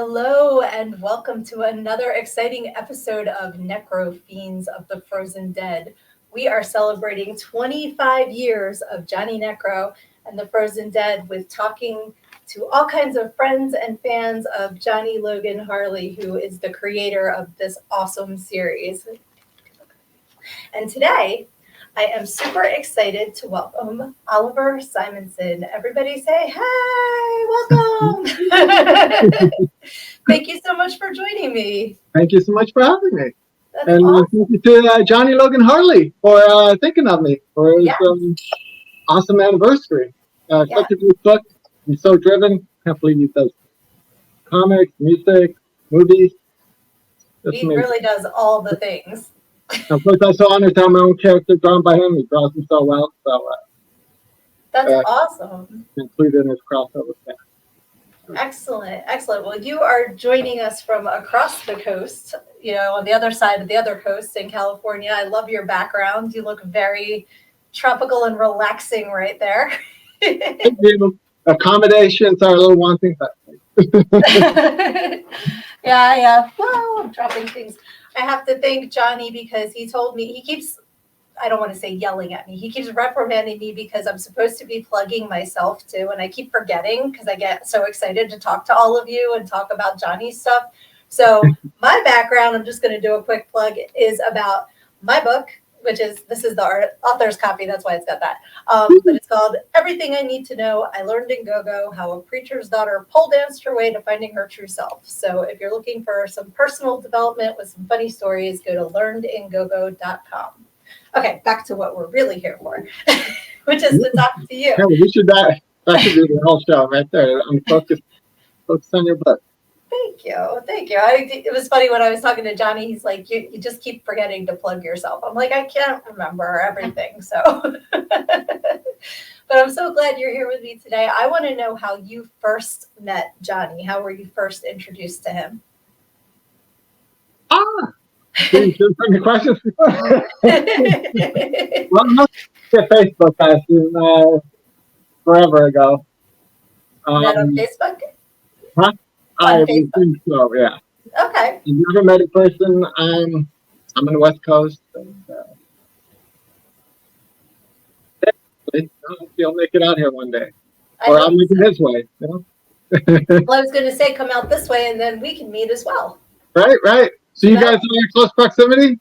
Hello and welcome to another exciting episode of Necro-Fiends of the Frozen Dead. We are celebrating 25 years of Johnny Necro and the Frozen Dead with talking to all kinds of friends and fans of Johnny Logan Harley, who is the creator of this awesome series. And today, I am super excited to welcome Oliver Simonsen. Everybody say, hi, welcome. Thank you so much for joining me. Thank you so much for having me. That's and awesome. Thank you to Johnny Logan Harley for thinking of me for his awesome anniversary. Such a good book. He's so driven. Can't believe he does comics, music, movies. He really does all the things. Of course, I'm so honored to have my own character drawn by him. He draws him so well. So that's awesome. Included in his crossover cast. Excellent, excellent. Well, you are joining us from across the coast, on the other side of the other coast in California. I love your background. You look very tropical and relaxing right there. Accommodations are a little wanting, but yeah. Well, I'm dropping things. I have to thank Johnny because he told me, I don't want to say yelling at me. He keeps reprimanding me because I'm supposed to be plugging myself too. And I keep forgetting because I get so excited to talk to all of you and talk about Johnny's stuff. So my background, I'm just going to do a quick plug, is about my book, this is the author's copy. That's why it's got that. But it's called Everything I Need to Know I Learned in Go-Go, How a Preacher's Daughter Pole Danced Her Way to Finding Her True Self. So if you're looking for some personal development with some funny stories, go to learnedingogo.com. Okay, back to what we're really here for, which is to talk to you. Yeah, we should that should be the whole show right there. I'm focused on your book. Thank you. It was funny when I was talking to Johnny. He's like, you just keep forgetting to plug yourself. I'm like, I can't remember everything. So, but I'm so glad you're here with me today. I want to know how you first met Johnny. How were you first introduced to him? Did you bring the questions before? Well, not Facebook. I seen forever ago. Met on Facebook? Huh? I think so, yeah. Okay. You never met a person. I'm on the West Coast. And, he'll make it out here one day. Or I'll make it his way. Well, I was going to say, come out this way and then we can meet as well. Right. So you guys are in close proximity?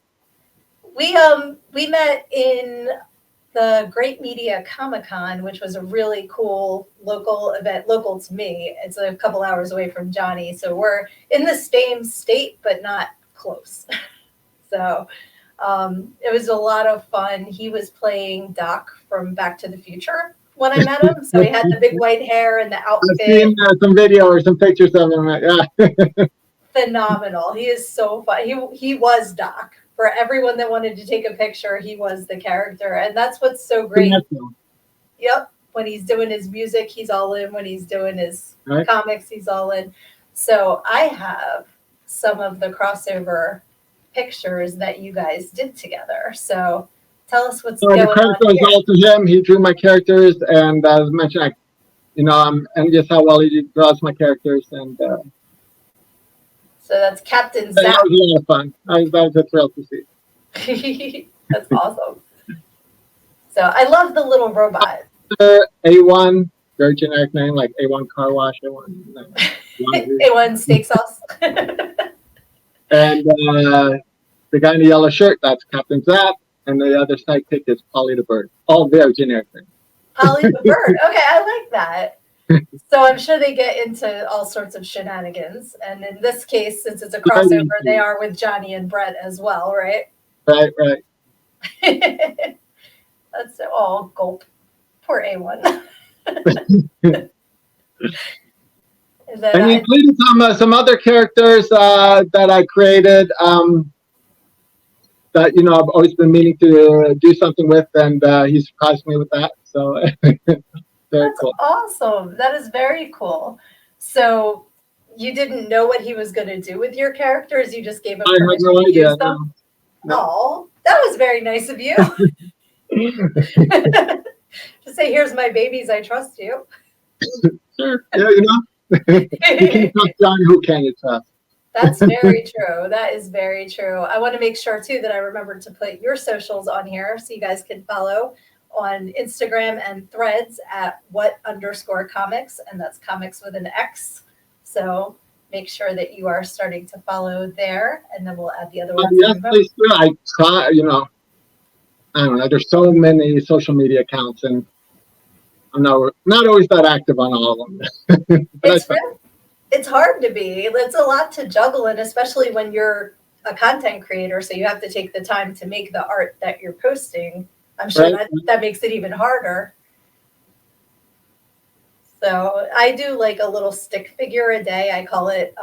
We met in the Great Media Comic-Con, which was a really cool local event, local to me. It's a couple hours away from Johnny. So we're in the same state, but not close. So it was a lot of fun. He was playing Doc from Back to the Future when I met him. So he had the big white hair and the outfit. I've seen some video or some pictures of him. Yeah. Phenomenal. He is so fun. He was Doc. For everyone that wanted to take a picture, he was the character. And that's what's so great. Yep. When he's doing his music, he's all in. When he's doing his comics, he's all in. So I have some of the crossover pictures that you guys did together. So tell us what's going on. The credit goes all to him. He drew my characters. And as mentioned, I'm envious how well he draws my characters. And so that's Captain Zach. That was a lot of fun. That was a thrill to see. That's awesome. So I love the little robot. A1, very generic name, like A1 Car Wash, A1. A1 Steak Sauce. And the guy in the yellow shirt, that's Captain Zap. And the other sidekick is Polly the Bird. All very generic things. Polly the Bird. Okay, I like that. So I'm sure they get into all sorts of shenanigans. And in this case, since it's a crossover, they are with Johnny and Brett as well, right? Right. That's all gulp. Poor A1. And he included some other characters that I created that, I've always been meaning to do something with, and he surprised me with that. So That's cool. Awesome. That is very cool. So you didn't know what he was going to do with your characters? You just gave him permission to use them? No. Oh, that was very nice of you. Just say, here's my babies. I trust you. Sure. Yeah, You can't trust Johnny, who can you trust? That's very true. That is very true. I want to make sure too that I remember to put your socials on here so you guys can follow on Instagram and Threads at what_comics, and that's comics with an X. So make sure that you are starting to follow there, and then we'll add the other ones. Yes, please do. I try, I don't know. There's so many social media accounts, and I'm not always that active on all of them. It's hard to be. It's a lot to juggle, and especially when you're a content creator, so you have to take the time to make the art that you're posting. I'm sure that makes it even harder. So I do like a little stick figure a day. I call it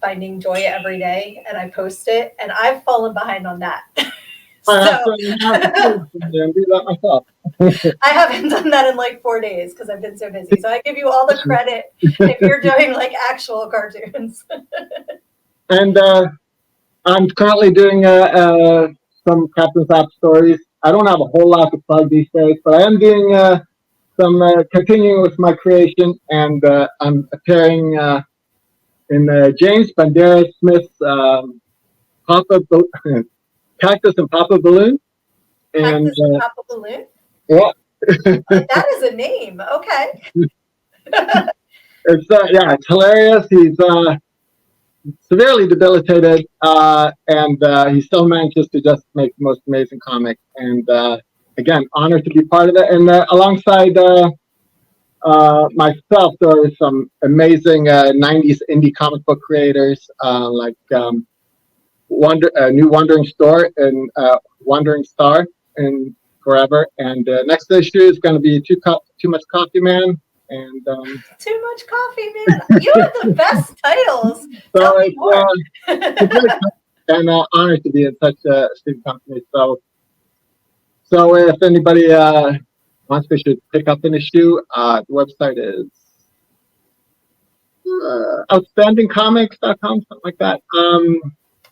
Finding Joy Every Day, and I post it, and I've fallen behind on that. I have to do that myself. I haven't done that in like 4 days because I've been so busy. So I give you all the credit if you're doing like actual cartoons. And I'm currently doing some Captain's App stories. I don't have a whole lot to plug these days, but I am doing some continuing with my creation, and I'm appearing in James Banderas Smith's Cactus and Papa Balloon. Cactus and Papa Balloon? Yeah. That is a name. Okay. It's hilarious. He's severely debilitated, and he still manages to just make the most amazing comic. And again, honored to be part of it. And alongside myself, there are some amazing 90s indie comic book creators like New Wandering Store and Wandering Star and Forever. And next issue is going to be Too Much Coffee Man. And Too Much Coffee Man. You have the best titles. Tell me more. And honored to be in such a esteemed company. So if anybody wants to pick up an issue, the website is outstandingcomics.com, something like that.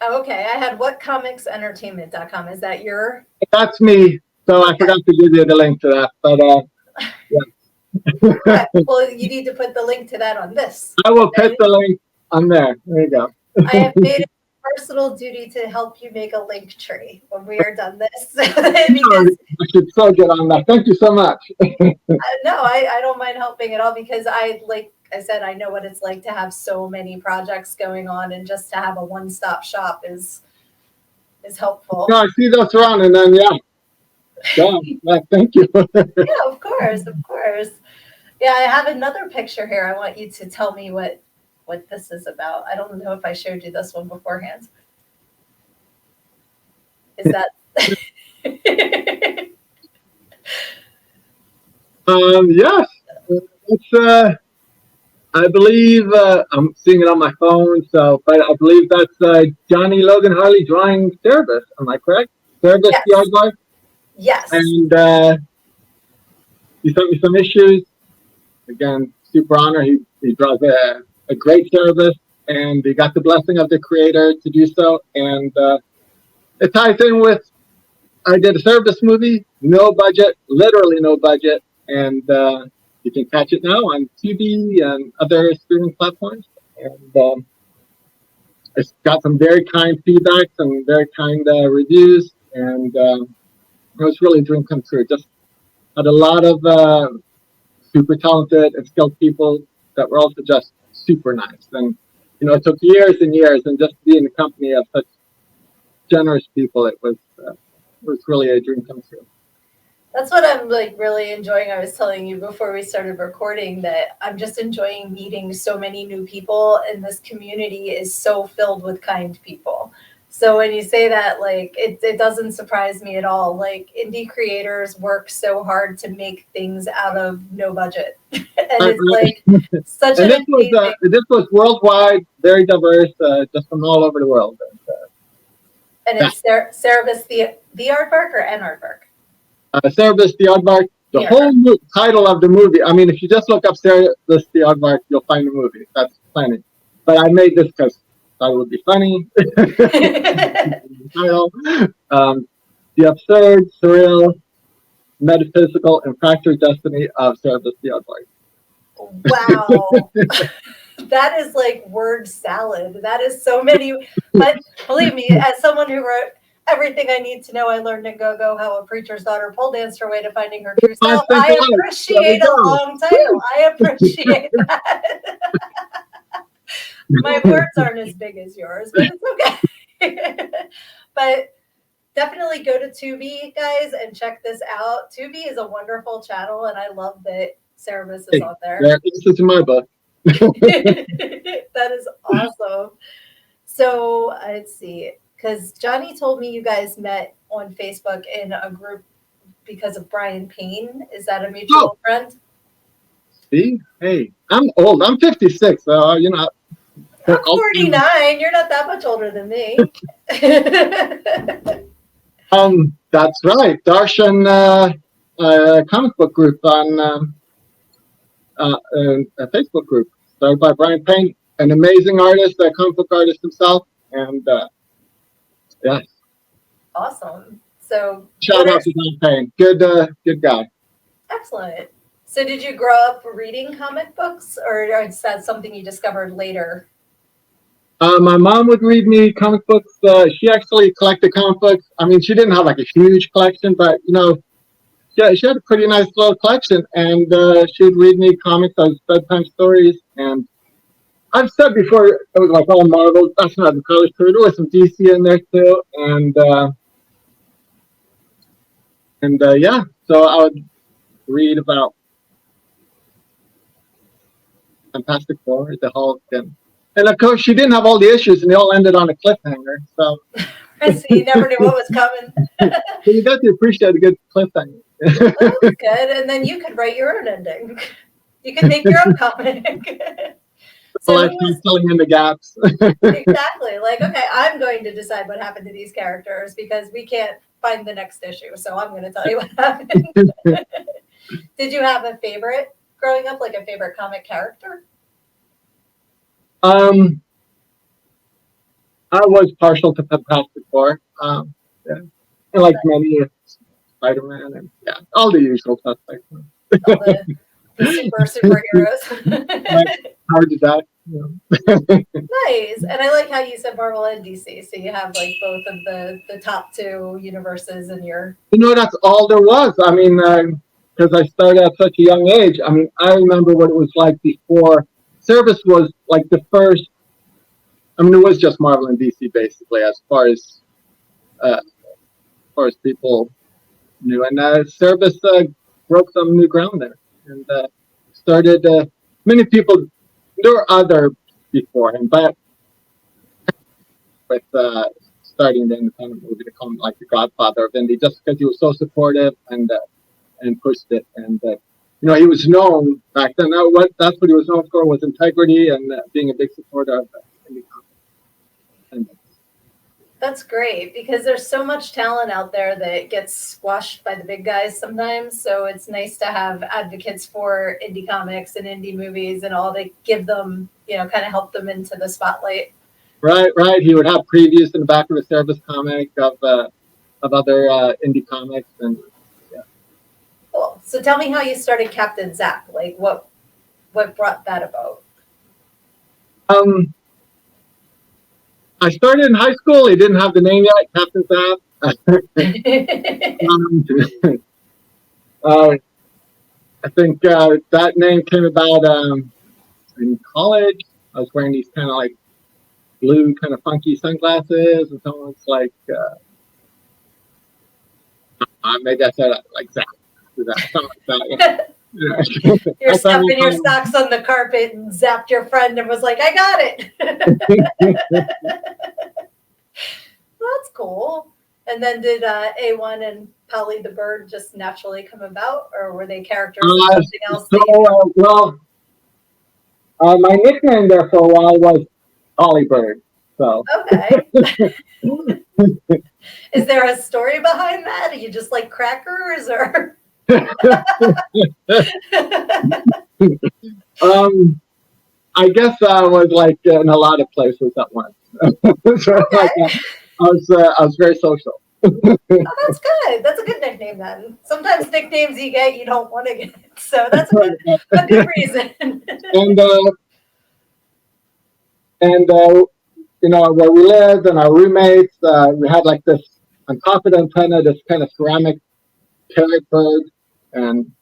Okay, I had whatcomicsentertainment.com. Is that your? That's me. So I forgot to give you the link to that, but yeah. Well, you need to put the link to that on this. I will put the link on there. There you go. I have made it a personal duty to help you make a link tree when we are done this. I should so get on that. Thank you so much. No, I don't mind helping at all because like I said, I know what it's like to have so many projects going on, and just to have a one-stop shop is helpful. No, I see those around, and then thank you. Yeah, of course. Yeah, I have another picture here. I want you to tell me what this is about. I don't know if I showed you this one beforehand. Is that? Yes. It's I believe I'm seeing it on my phone, but I believe that's Johnny Logan Harley drawing Cerebus. Am I correct? Cerebus, yes. The aardvark? Yes. And he sent me some issues. Again, super honor. He draws a great Cerebus, and he got the blessing of the creator to do so. And it ties in with, I did a Cerebus movie, no budget, literally no budget, and you can catch it now on TV and other streaming platforms. And it's got some very kind feedback, some very kind reviews, and it was really a dream come true. Just had a lot of super talented and skilled people that were also just super nice. And, it took years and years, and just to be in the company of such generous people, it was really a dream come true. That's what I'm like really enjoying. I was telling you before we started recording that I'm just enjoying meeting so many new people, and this community is so filled with kind people. So when you say that, like, it doesn't surprise me at all. Like, indie creators work so hard to make things out of no budget. And it's like such an amazing... This was worldwide, very diverse, just from all over the world. And it's Cerebus the aardvark or an aardvark? Cerebus the aardvark. The whole title of the movie. I mean, if you just look up Cerebus the aardvark, you'll find the movie. That's plenty. But I made this because I thought it would be funny. The absurd, surreal, metaphysical, and fractured destiny of Cerebus the aardvark. Wow. That is like word salad. That is so many. But believe me, as someone who wrote everything I need to know, I learned in Go-Go how a preacher's daughter pole danced her way to finding her true I self. think I it was. There we appreciate a go. long title. I appreciate that. My words aren't as big as yours, but it's okay. But definitely go to Tubi, guys, and check this out. Tubi is a wonderful channel, and I love that Cerebus is on there. Yeah, this is my book. That is awesome. So let's see, because Johnny told me you guys met on Facebook in a group because of Brian Payne. Is that a mutual friend? See, hey, I'm old. I'm 56. So I'm 49. You're not that much older than me. That's right. Darshan comic book group on a Facebook group started by Brian Payne, an amazing artist, a comic book artist himself, and yeah. Awesome. So Shout out to Brian Payne. Good guy. Excellent. So did you grow up reading comic books, or is that something you discovered later? My mom would read me comic books. She actually collected comic books. I mean, she didn't have like a huge collection, but she had a pretty nice little collection, and she would read me comics as bedtime stories. And I've said before, it was like all Marvel. That's not the college career. There was some DC in there too, and yeah. So I would read about Fantastic Four, the Hulk, and of course, she didn't have all the issues, and they all ended on a cliffhanger. So, so you never knew what was coming. So you got to appreciate a good cliffhanger. Well, that's good, and then you could write your own ending. You could make your own comic. So like filling in the gaps. Exactly. Like, okay, I'm going to decide what happened to these characters because we can't find the next issue. So I'm going to tell you what happened. Did you have a favorite growing up, like a favorite comic character? I was partial to Fantastic Four. Yeah. And like many Spider-Man and yeah, all the usual suspects. All the superheroes. Hard to die. Nice. And I like how you said Marvel and DC. So you have like both of the top two universes in your. That's all there was. I mean, because I started at such a young age. I mean, I remember what it was like before. Service was like the first. I mean, it was just Marvel and DC basically, as far as people knew. And Service broke some new ground there, and started. Many people. There were other before him, but with starting the independent movie to come like the Godfather of Indie, just because he was so supportive and pushed it, and he was known back then. That's what he was known for, was integrity and being a big supporter of indie comics. That's great because there's so much talent out there that gets squashed by the big guys sometimes. So it's nice to have advocates for indie comics and indie movies and all to give them, kind of help them into the spotlight. Right. He would have previews in the back of a Service comic of other indie comics, and yeah. Cool. So tell me how you started Captain Zap. Like what brought that about? I started in high school. He didn't have the name yet, Captain Zap. I think that name came about in college. I was wearing these kind of like blue, kind of funky sunglasses, and someone's like, maybe I said like Zap. Something like that. Yeah. You're stuffing your socks on the carpet and zapped your friend and was like, I got it. Well, that's cool. And then did A1 and Polly the Bird just naturally come about, or were they characters or something else? My nickname there for a while was Polly Bird. So. Okay. Is there a story behind that? Are you just like crackers or? I guess I was like in a lot of places at once. So okay. I was very social. Oh, that's good. That's a good nickname then. Sometimes nicknames you get you don't want to get, so that's a good reason. And And where we lived and our roommates, we had like this on top of the antenna, this kind of ceramic parrot bird, and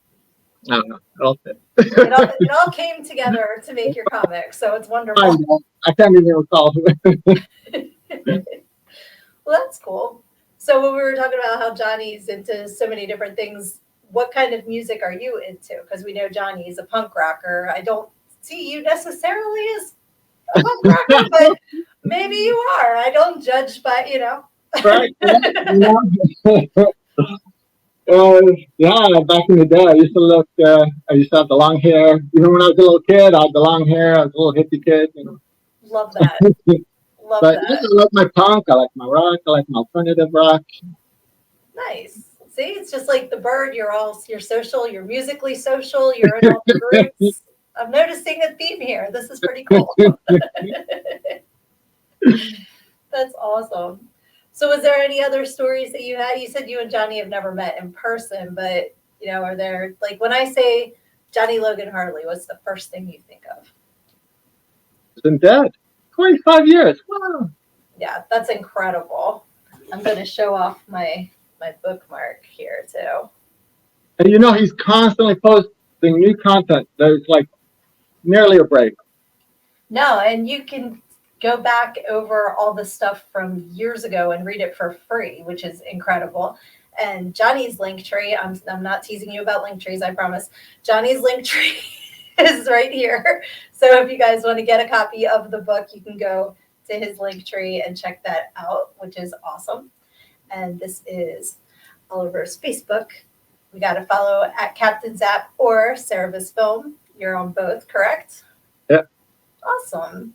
I don't know, it all fit. It all came together to make your comic, so it's wonderful. I can't even recall. Well, that's cool. So when we were talking about how Johnny's into so many different things, what kind of music are you into? Because we know Johnny's a punk rocker. I don't see you necessarily as a punk rocker, but maybe you are. I don't judge by, Right. Yeah, back in the day, I used to have the long hair. Even when I was a little kid, I had the long hair. I was a little hippie kid, Love that. Love But that. yeah, I like my punk, I like my rock, I like my alternative rock. Nice. See, it's just like the bird. You're social, you're musically social, you're in all the groups. I'm noticing a theme here. This is pretty cool. That's awesome. So was there any other stories that you had? You said you and Johnny have never met in person, but are there, like, when I say Johnny Logan Harley, what's the first thing you think of? He's been dead 25 years. Wow. Yeah, that's incredible. I'm going to show off my bookmark here too. And he's constantly posting new content. There's like nearly a break. No, and you can go back over all the stuff from years ago and read it for free, which is incredible. And Johnny's link tree, I'm not teasing you about link trees, I promise. Johnny's link tree is right here. So if you guys want to get a copy of the book, you can go to his link tree and check that out, which is awesome. And this is Oliver's Facebook. We got to follow at Captain Zap or Cerebus Film. You're on both, correct? Yeah. Awesome.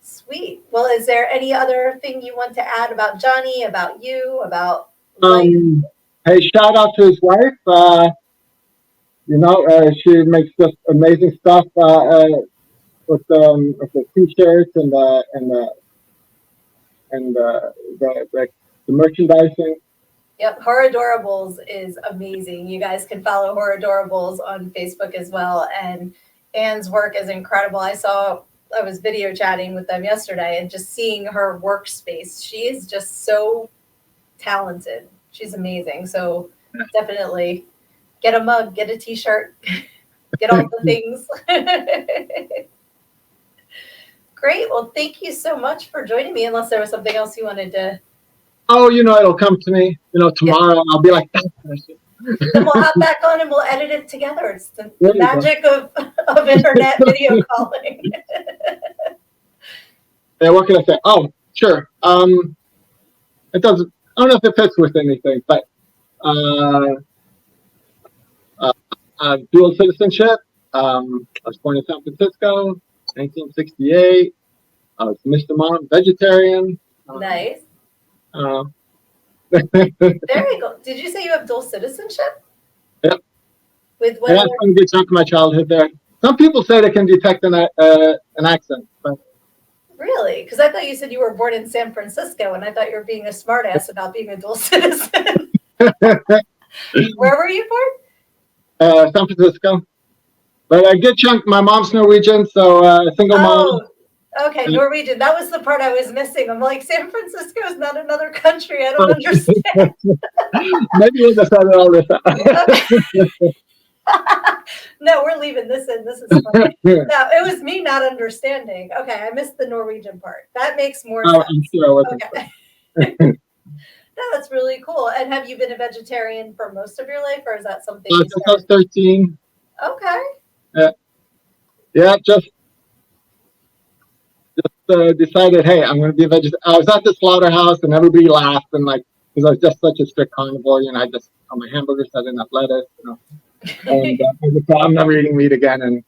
Sweet. Well, is there any other thing you want to add about Johnny, about you, about life? Hey, shout out to his wife. She makes just amazing stuff with the t-shirts and the merchandising. Yep, Horror-Adorables is amazing. You guys can follow Horror-Adorables on Facebook as well. And Anne's work is incredible. I was video chatting with them yesterday and just seeing her workspace. She is just so talented. She's amazing. So definitely get a mug, get a t-shirt, get all the things. Great. Well, thank you so much for joining me, unless there was something else you wanted to. Oh, it'll come to me. Tomorrow yeah. I'll be like that person. Then we'll hop back on and we'll edit it together. It's the magic of internet video calling. Yeah, what can I say? Oh, sure. It doesn't. I don't know if it fits with anything, but dual citizenship. I was born in San Francisco, 1968. I was Mr. Mom, vegetarian. Nice. There you go. Did you say you have dual citizenship? Yep. With what? Yeah, some good chunk of my childhood there. Some people say they can detect an accent. But. Really? Because I thought you said you were born in San Francisco, and I thought you were being a smartass about being a dual citizen. Where were you born? San Francisco. But a good chunk. My mom's Norwegian, so single mom. Okay, Norwegian. That was the part I was missing. I'm like, San Francisco is not another country. I don't understand. Maybe we'll just edit all this out. No, we're leaving this in. This is funny. No, it was me not understanding. Okay, I missed the Norwegian part. That makes more sense. I'm sure. Okay. No, that's really cool. And have you been a vegetarian for most of your life, or is that something? Since I was 13. Okay. Yeah, just decided, hey, I'm going to be a vegetarian. I was at the slaughterhouse and everybody laughed and because I was just such a strict carnivore, I just on my hamburgers I didn't have lettuce, And I'm never eating meat again. And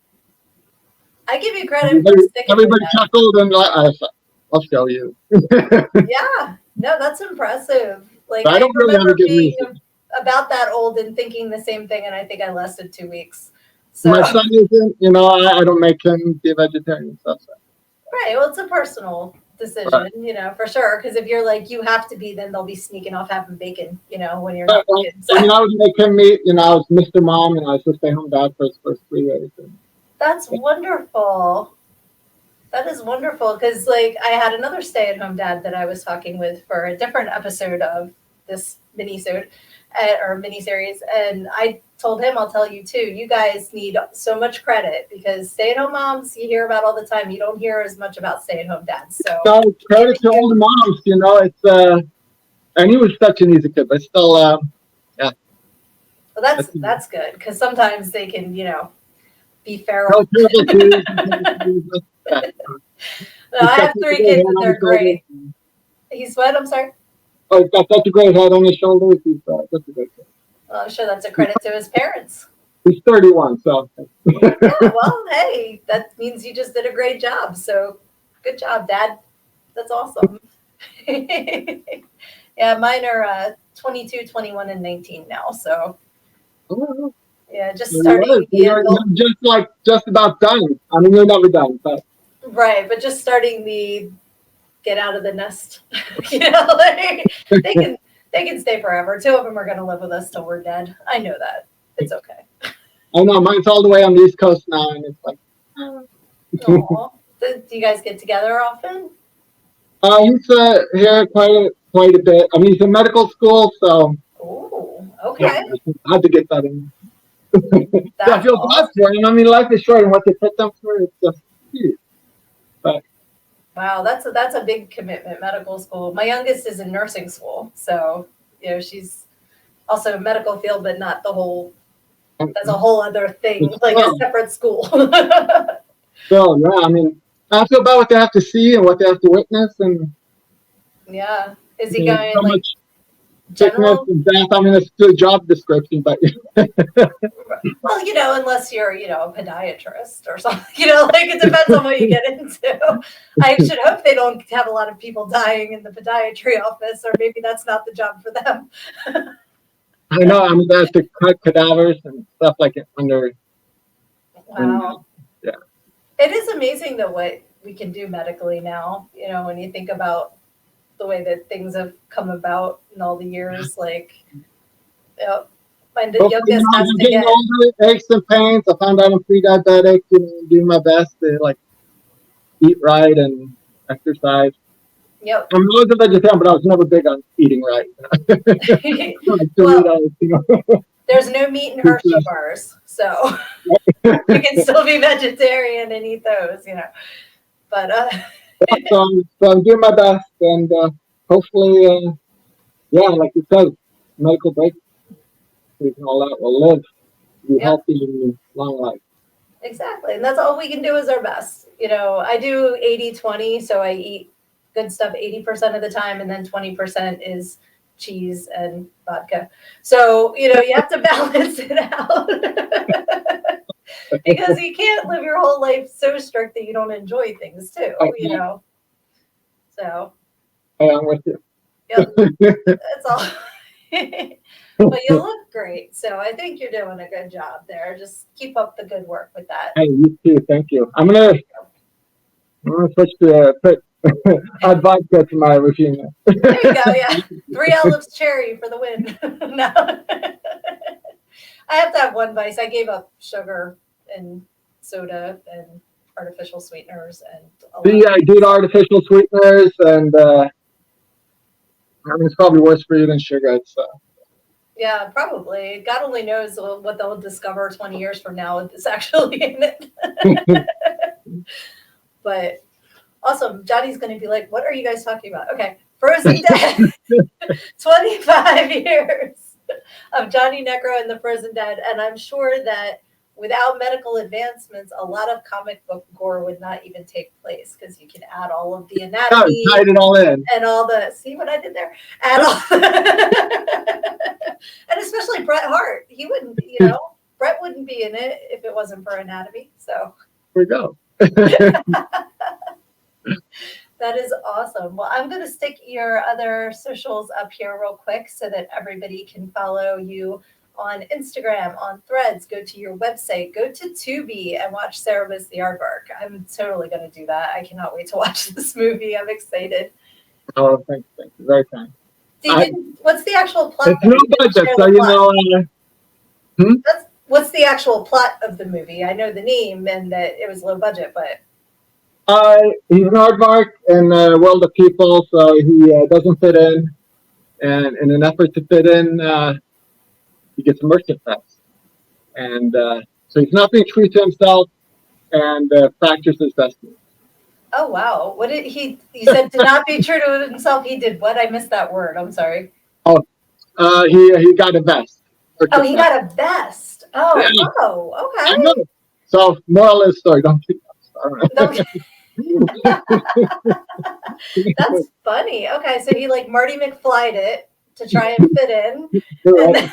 I give you credit for sticking. Everybody chuckled and I'll show you. Yeah, no, that's impressive. I don't remember being about that old and thinking the same thing, and I think I lasted 2 weeks. So. My son isn't, I don't make him be a vegetarian stuff. So. Right. Well, it's a personal decision, right. For sure. Because if you're like, you have to be, then they'll be sneaking off having bacon, when you're not. So. I would make him meat, I was Mr. Mom and I was a stay-home dad for his first 3 days. That's wonderful. That is wonderful because, like, I had another stay-at-home dad that I was talking with for a different episode of this mini-sode or mini-series, and I told him, I'll tell you too, you guys need so much credit because stay-at-home moms you hear about all the time. You don't hear as much about stay-at-home dads. So credit to all the moms. It's and he was such an easy kid, but still, yeah. Well, that's good because sometimes they can, be feral. No terrible twos. Yeah. No, I have 3 kids and they're great. He's what? I'm sorry. Oh, he's got such a great head on his shoulders. He's such a great kid. Well, I'm sure that's a credit to his parents. He's 31, so. Yeah, well, hey, that means you just did a great job. So, good job, Dad. That's awesome. Yeah, mine are 22, 21, and 19 now. So, yeah, just starting. You're just about done. I mean, you're never done, but. Right, but just starting the get out of the nest. Like, they can stay forever. 2 of them are going to live with us till we're dead. I know that. It's okay. I know mine's all the way on the East Coast now, and it's like. Aww. Do you guys get together often? He's here quite a bit. I mean, he's in medical school, so. Oh, okay. Yeah, I had to get that in. That's I feel bad for him. I mean, life is short, and what they put them through, it's just huge. But. Wow, that's a big commitment, medical school. My youngest is in nursing school, so she's also in medical field, but not the whole. That's a whole other thing, like a separate school. So yeah, I mean, I feel about what they have to see and what they have to witness, and yeah, is he going so like much general? and death. I mean, it's a job description, but. Well, unless you're, a podiatrist or something, like it depends on what you get into. I should hope they don't have a lot of people dying in the podiatry office, or maybe that's not the job for them. I know. I mean, they have to cut cadavers and stuff like it under. Wow. Yeah. It is amazing though what we can do medically now. When you think about the way that things have come about in all the years, like, my youngest has to get older, aches and pains. I found out I'm pre-diabetic. Doing my best to eat right and exercise. Yep. I'm always a vegetarian, but I was never big on eating right. Well, there's no meat in Hershey bars, so you can still be vegetarian and eat those, But so I'm doing my best, and hopefully, like you said, medical breakthroughs and all that will live, be healthy and long life. Exactly, and that's all we can do is our best. I do 80-20, so I eat good stuff 80% of the time, and then 20% is cheese and vodka. So, you have to balance it out. Because you can't live your whole life so strict that you don't enjoy things too, So. Hey, I'm with you. Yep, that's all. But you look great, so I think you're doing a good job there. Just keep up the good work with that. Hey, you too. Thank you. I'm gonna switch to add vodka to my regime. There you go. Yeah, 3 olives cherry for the win. No, I have to have one vice. I gave up sugar and soda and artificial sweeteners and. I did artificial sweeteners, and I mean, it's probably worse for you than sugar. Yeah, probably. God only knows what they'll discover 20 years from now if it's actually in it. But awesome. Johnny's going to be like, what are you guys talking about? Okay. Frozen Dead. 25 years of Johnny Necro and the Frozen Dead. And I'm sure that without medical advancements, a lot of comic book gore would not even take place because you can add all of the anatomy. Tied it all in. And all the, see what I did there? Add all and especially Bret Hart. He wouldn't, Bret wouldn't be in it if it wasn't for anatomy. So here we go. That is awesome. Well, I'm going to stick your other socials up here real quick so that everybody can follow you on Instagram, on Threads. Go to your website, go to Tubi and watch Cerebus the Aardvark. I'm totally going to do that. I cannot wait to watch this movie. I'm excited. Oh, thank you. Very kind. What's the actual plot? It's no budget, so What's the actual plot of the movie? I know the name and that it was low budget, but He's an aardvark in the world of people, so he doesn't fit in. And in an effort to fit in, he gets a merchant pass. And so he's not being true to himself and fractures his destiny. Oh, wow. What did he, you said to not be true to himself. He did what? I missed that word. I'm sorry. Oh, he got a vest. Oh, he got a vest. Oh, Yeah. oh, I okay. know. So, moral of the story, don't keep Okay. That's funny. Okay, so he like Marty McFly'd it to try and fit in. And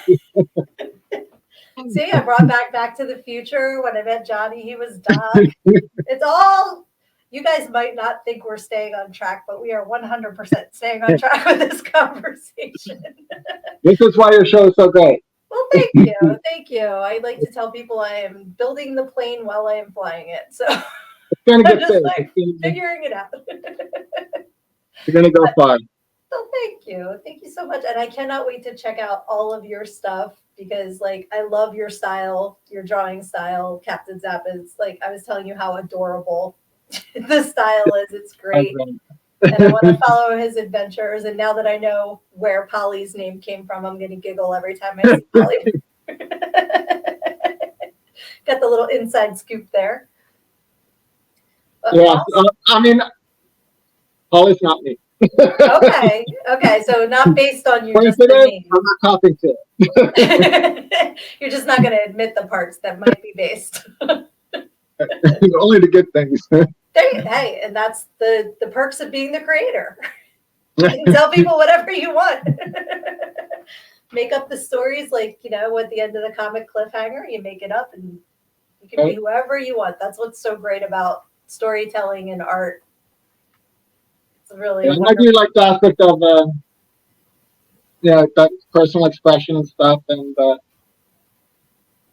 then, see, I brought back to the future when I met Johnny. He was Doc. It's all. You guys might not think we're staying on track, but we are 100% staying on track with this conversation. This is why your show is so great. Well, thank you. Thank you. I like to tell people I am building the plane while I am flying it. So It's going to I'm get just big. like figuring it out. You're going to go far. So thank you. Thank you so much. And I cannot wait to check out all of your stuff because like I love your style, your drawing style, Captain Zappa's. Like I was telling you how adorable the style is. It's great. And I want to follow his adventures. And now that I know where Polly's name came from, I'm going to giggle every time I see Polly. Got the little inside scoop there. But Yeah, awesome. I mean, Polly's not me. Okay. So not based on you, just the name. I'm not copying to it. You're just not going to admit the parts that might be based. Only the good things. Hey, and that's the perks of being the creator. You can tell people whatever you want. Make up the stories like, at the end of the comic cliffhanger, you make it up and you can be whoever you want. That's what's so great about storytelling and art. It's really I do like the aspect of that personal expression and stuff. And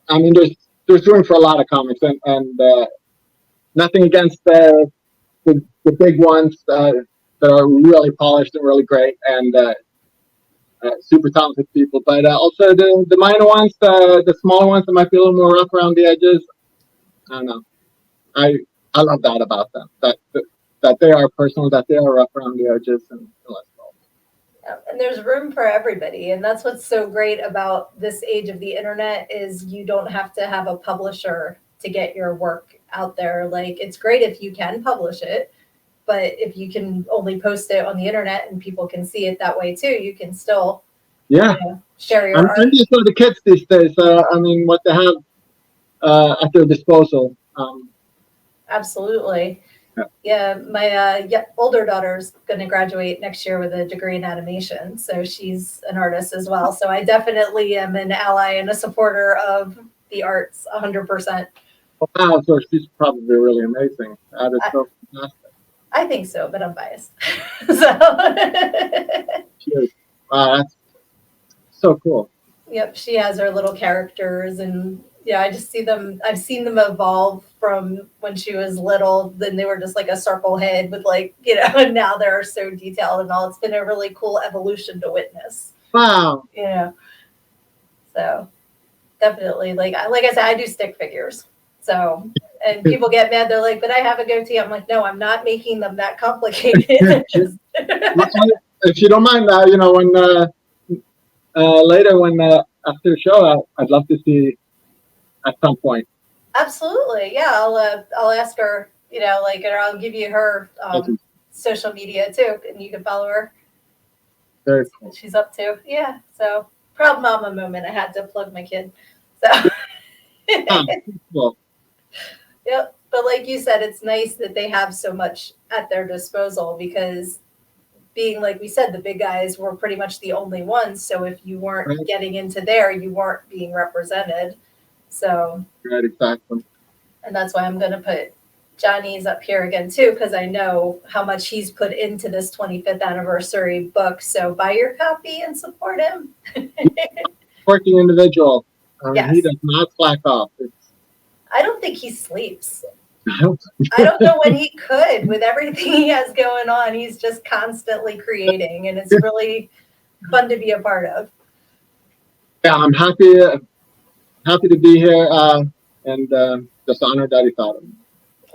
I mean, there's room for a lot of comics, and nothing against the big ones that are really polished and really great and super talented people, but also the minor ones, the smaller ones that might be a little more rough around the edges. I don't know. I love that about them. That they are personal, that they are rough around the edges, and let's go. And there's room for everybody, and that's what's so great about this age of the internet is you don't have to have a publisher to get your work out there. Like it's great if you can publish it, but if you can only post it on the internet and people can see it that way too, you can still share your art. And just for the kids these days, I mean, what they have at their disposal. Absolutely. Yeah, my older daughter's going to graduate next year with a degree in animation, so she's an artist as well. So I definitely am an ally and a supporter of the arts, 100%. Wow, so she's probably really amazing. That is so fantastic. I think so, but I'm biased. So. Wow, that's so cool. Yep, she has her little characters and I just see them. I've seen them evolve from when she was little. Then they were just like a circle head with and now they're so detailed and all. It's been a really cool evolution to witness. Wow. So definitely, like I said, I do stick figures. So, and people get mad. They're like, but I have a goatee. I'm like, no, I'm not making them that complicated. If you don't mind, when later, after the show, I'd love to see at some point. Absolutely, yeah. I'll ask her. Or I'll give you her social media too, and you can follow her. Very see what she's up to. Yeah. So proud mama moment. I had to plug my kid. So. Cool. Yep. But like you said, it's nice that they have so much at their disposal because being like we said, the big guys were pretty much the only ones. So if you weren't getting into there, you weren't being represented. So right, exactly. And that's why I'm going to put Johnny's up here again too, because I know how much he's put into this 25th anniversary book. So buy your copy and support him. Working individual. He does not slack off. I don't think he sleeps. I don't know when he could with everything he has going on. He's just constantly creating, and it's really fun to be a part of. Yeah, I'm happy to be here and just honored that he thought of me.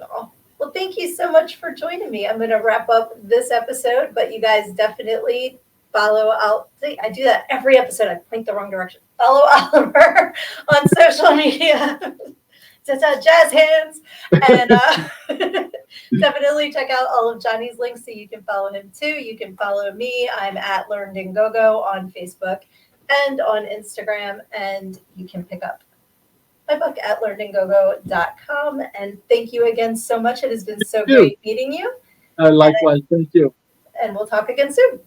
Oh, Well, thank you so much for joining me. I'm going to wrap up this episode, but you guys definitely follow out. See, I do that every episode. I point the wrong direction. Follow Oliver on social media. Jazz hands. And definitely check out all of Johnny's links so you can follow him too. You can follow me. I'm at Learned in Go-Go on Facebook and on Instagram. And you can pick up my book at learnedingogo.com. And thank you again so much. It has been so great meeting you. Likewise, thank you. And we'll talk again soon.